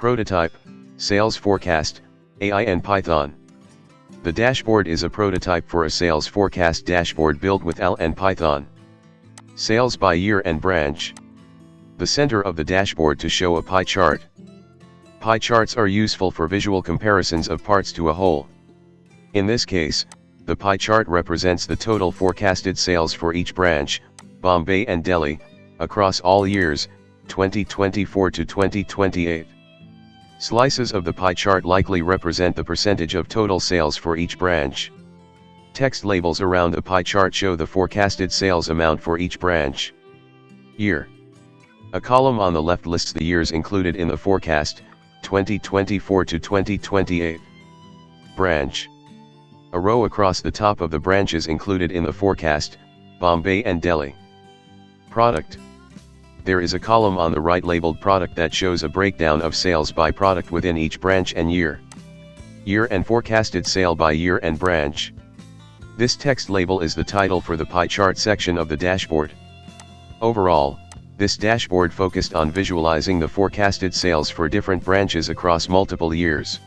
Prototype, Sales Forecast, AI and Python. The dashboard is a prototype for a sales forecast dashboard built with AI and Python. Sales by year and branch. The center of the dashboard to show a pie chart. Pie charts are useful for visual comparisons of parts to a whole. In this case, the pie chart represents the total forecasted sales for each branch, Bombay and Delhi, across all years, 2024 to 2028. Slices of the pie chart likely represent the percentage of total sales for each branch. Text labels around the pie chart show the forecasted sales amount for each branch. Year. A column on the left lists the years included in the forecast, 2024 to 2028. Branch. A row across the top of the branches included in the forecast, Bombay and Delhi. Product. There is a column on the right labeled product that shows a breakdown of sales by product within each branch and year. Year and forecasted sale by year and branch. This text label is the title for the pie chart section of the dashboard. Overall, this dashboard focused on visualizing the forecasted sales for different branches across multiple years.